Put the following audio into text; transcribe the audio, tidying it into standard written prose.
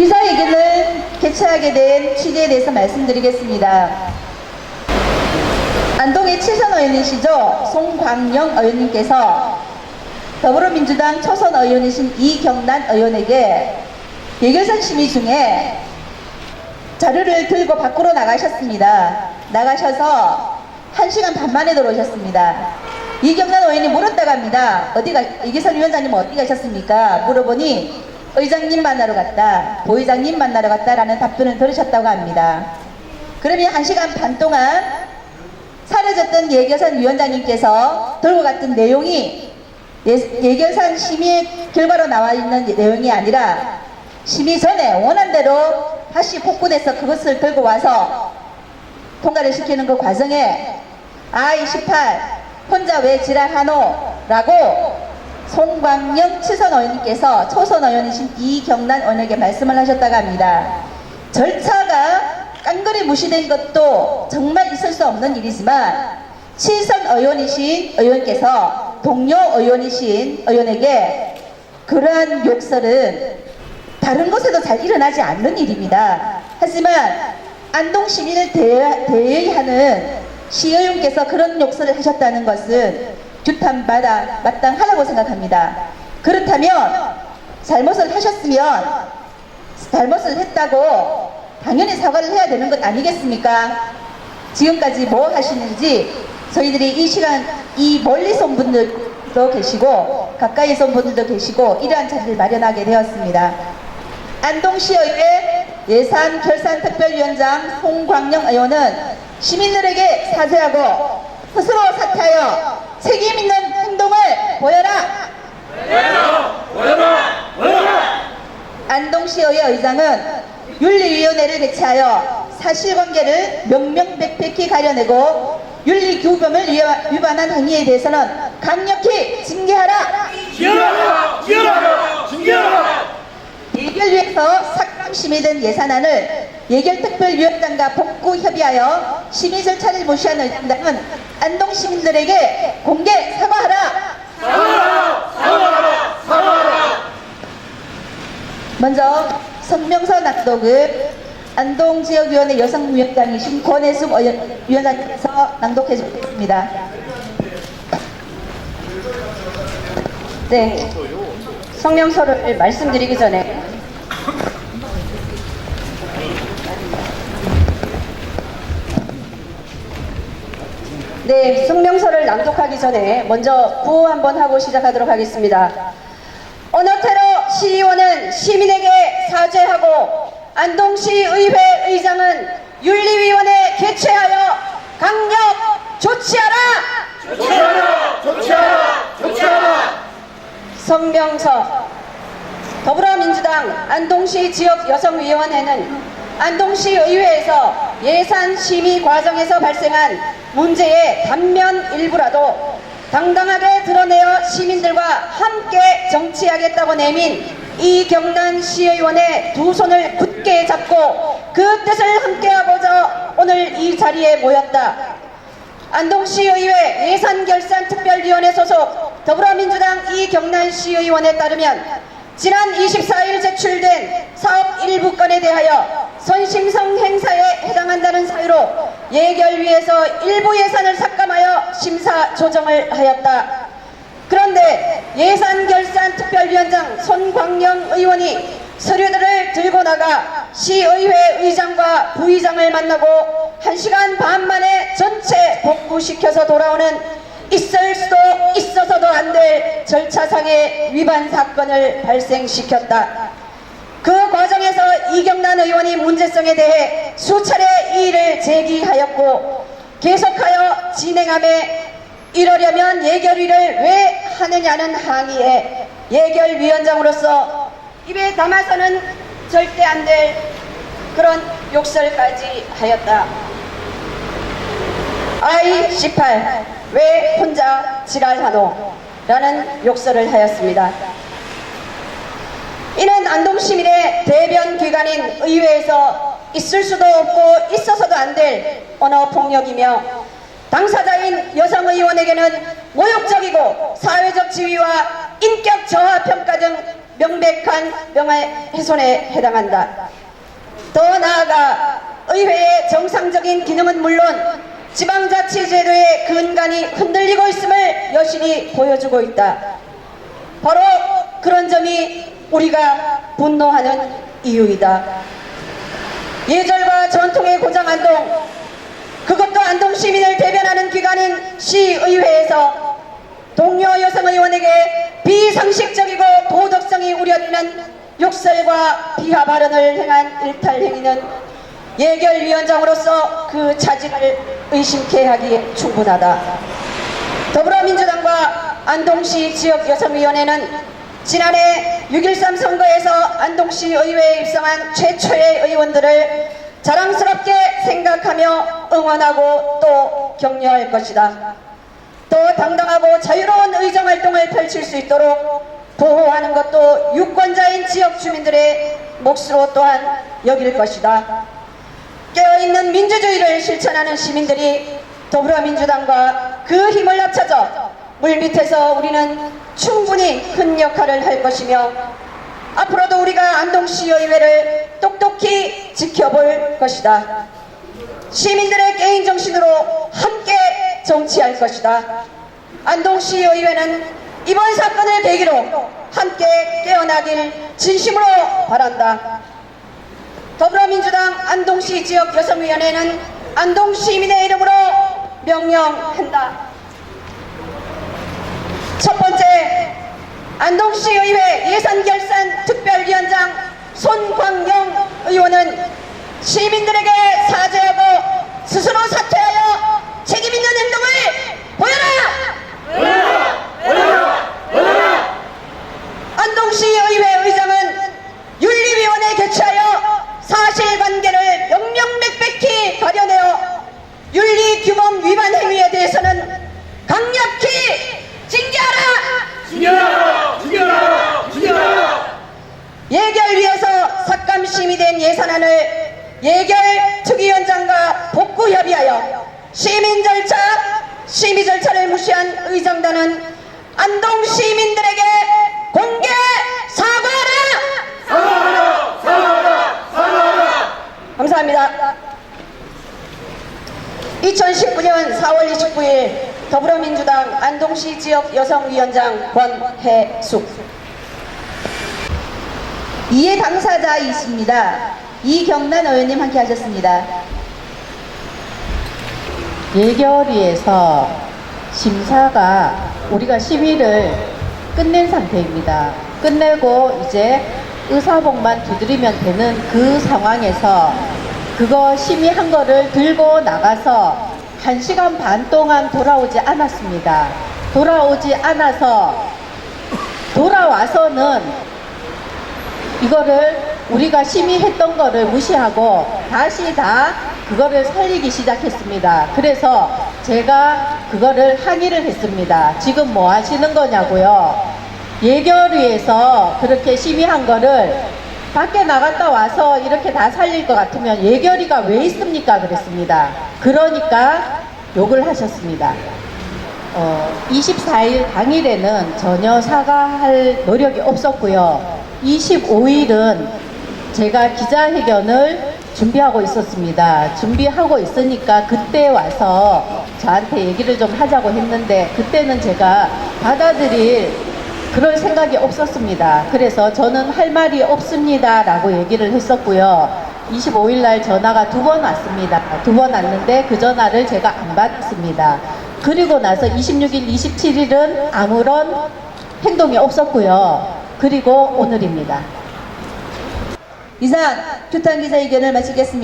기자회견을 개최하게 된 취지에 대해서 말씀드리겠습니다. 안동의 7선 의원이시죠? 송광영 의원님께서 더불어민주당 초선 의원이신 이경란 의원에게 예결선 심의 중에 자료를 들고 밖으로 나가셨습니다. 나가셔서 1시간 반 만에 들어오셨습니다. 이경란 의원이 물었다고 합니다. 이계선 위원장님 어디 가셨습니까? 물어보니 의장님 만나러 갔다, 부의장님 만나러 갔다라는 답변을 들으셨다고 합니다. 그러면 1시간 반 동안 사라졌던 예결선 위원장님께서 들고 갔던 내용이 예결선 심의 결과로 나와 있는 내용이 아니라 심의 전에 원한 대로 다시 복군해서 그것을 들고 와서 통과를 시키는 그 과정에 I-18 혼자 왜 지랄하노? 라고 송광영 7선 의원님께서 초선 의원이신 이경란 의원에게 말씀을 하셨다고 합니다. 절차가 깡그리 무시된 것도 정말 있을 수 없는 일이지만 7선 의원이신 의원께서 동료 의원이신 의원에게 그러한 욕설은 다른 곳에도 잘 일어나지 않는 일입니다. 하지만 안동 시민을 대의하는 시의원께서 그런 욕설을 하셨다는 것은 규탄받아 마땅하다고 생각합니다. 그렇다면 잘못을 하셨으면 잘못을 했다고 당연히 사과를 해야 되는 것 아니겠습니까? 지금까지 뭐 하시는지 저희들이 이 시간 이 멀리서 온 분들도 계시고 가까이서 온 분들도 계시고 이러한 자리를 마련하게 되었습니다. 안동시의회 예산결산특별위원장 송광영 의원은 시민들에게 사죄하고 스스로 사퇴하여 책임있는 행동을 보여라! 보여라! 안동시의회 의장은 윤리위원회를 개최하여 사실관계를 명명백백히 가려내고 윤리규범을 위반한 행위에 대해서는 강력히 징계하라! 징계하라! 예결위에서 삭감 심의된 예산안을 예결특별위원장과 복구 협의하여 심의 절차를 무시한 의장당은 안동 시민들에게 공개 사과하라! 사과하라! 먼저 성명서 낭독을 안동지역위원회 여성위원장이신 권혜숙 위원장님께서 낭독해 주겠습니다. 네, 성명서를 말씀드리기 전에 성명서를 낭독하기 전에 먼저 구호 한번 하고 시작하도록 하겠습니다. 오너테로 시의원은 시민에게 사죄하고 안동시의회 의장은 윤리위원회 개최하여 강력 조치하라! 조치하라! 성명서 더불어민주당 안동시 지역여성위원회는 안동시의회에서 예산심의 과정에서 발생한 문제의 단면 일부라도 당당하게 드러내어 시민들과 함께 정치하겠다고 내민 이경란 시의원의 두 손을 굳게 잡고 그 뜻을 함께하고자 오늘 이 자리에 모였다. 안동시의회 예산결산특별위원회 소속 더불어민주당 이경란 시의원에 따르면 지난 24일 제출된 사업 일부 건에 대하여 선심성 행사에 해당한다는 사유로 예결위에서 일부 예산을 삭감하여 심사 조정을 하였다. 그런데 예산결산특별위원장 손광영 의원이 서류들을 들고 나가 시의회 의장과 부의장을 만나고 1시간 반 만에 전체 복구시켜서 돌아오는 있을 수도 있어서도 안 될 절차상의 위반 사건을 발생시켰다. 그 과정에서 이경란 의원이 문제성에 대해 수차례 이의를 제기하였고 계속하여 진행함에 이러려면 예결위를 왜 하느냐는 항의에 예결위원장으로서 입에 담아서는 절대 안 될 그런 욕설까지 하였다. I-18 왜 혼자 지랄하노? 라는 욕설을 하였습니다. 이는 안동시민의 대변기관인 의회에서 있을 수도 없고 있어서도 안 될 언어폭력이며 당사자인 여성의원에게는 모욕적이고 사회적 지위와 인격 저하 평가 등 명백한 명예훼손에 해당한다. 더 나아가 의회의 정상적인 기능은 물론 지방자치제도의 근간이 흔들리고 있음을 여실히 보여주고 있다. 바로 그런 점이 우리가 분노하는 이유이다. 예절과 전통의 고장 안동, 그것도 안동 시민을 대변하는 기관인 시의회에서 동료 여성 의원에게 비상식적이고 도덕성이 우려되는 욕설과 비하 발언을 행한 일탈 행위는 예결위원장으로서 그 자질을 의심케 하기에 충분하다. 더불어민주당과 안동시 지역여성위원회는 지난해 6.13 선거에서 안동시 의회에 입성한 최초의 의원들을 자랑스럽게 생각하며 응원하고 또 격려할 것이다. 또 당당하고 자유로운 의정활동을 펼칠 수 있도록 보호하는 것도 유권자인 지역 주민들의 몫으로 또한 여길 것이다. 깨어있는 민주주의를 실천하는 시민들이 더불어민주당과 그 힘을 합쳐서 물밑에서 우리는 충분히 큰 역할을 할 것이며 앞으로도 우리가 안동시의회를 똑똑히 지켜볼 것이다. 시민들의 개인 정신으로 함께 정치할 것이다. 안동시의회는 이번 사건을 계기로 함께 깨어나길 진심으로 바란다. 더불어민주당 안동시 지역여성위원회는 안동시민의 이름으로 명령한다. 첫 번째, 안동시의회 예산결산 특별위원장 손광영 의원은 시민들에게 사죄하고 스스로 사퇴하여 책임있는 행동을 보여라! 안동시의회 의장은 윤리위원회 개최하여 사실관계를 명명백백히 가려내어 윤리규범 위반 행위에 대해서는 강력히 징계하라! 예결위에서 삭감심의 된 예산안을 예결특위위원장과 복구 협의하여 심의 절차를 무시한 의정단은 안동 시민들에게 공개 사과하라! 감사합니다. 2019년 4월 29일 더불어민주당 안동시 지역 여성위원장 권혜숙. 이해 당사자이십니다. 이경란 의원님 함께 하셨습니다. 예결위에서 심사가 우리가 심의를 끝낸 상태입니다. 끝내고 이제 의사봉만 두드리면 되는 그 상황에서 그거 심의한 거를 들고 나가서 1시간 반 동안 돌아오지 않았습니다. 돌아오지 않아서 돌아와서는 이거를 우리가 심의했던 거를 무시하고 다시 다 그거를 살리기 시작했습니다. 그래서 제가 그거를 항의를 했습니다. 지금 뭐 하시는 거냐고요. 예결위에서 그렇게 심의한 거를 밖에 나갔다 와서 이렇게 다 살릴 것 같으면 예결위가 왜 있습니까? 그랬습니다. 그러니까 욕을 하셨습니다. 24일 당일에는 전혀 사과할 노력이 없었고요. 25일은 제가 기자회견을 준비하고 있었습니다. 준비하고 있으니까 그때 와서 저한테 얘기를 좀 하자고 했는데 그때는 제가 받아들일 그럴 생각이 없었습니다. 그래서 저는 할 말이 없습니다 라고 얘기를 했었고요. 25일 날 전화가 2번 왔습니다. 2번 왔는데 그 전화를 제가 안 받았습니다. 그리고 나서 26일, 27일은 아무런 행동이 없었고요. 그리고 오늘입니다. 이상 규탄 기자회견을 마치겠습니다.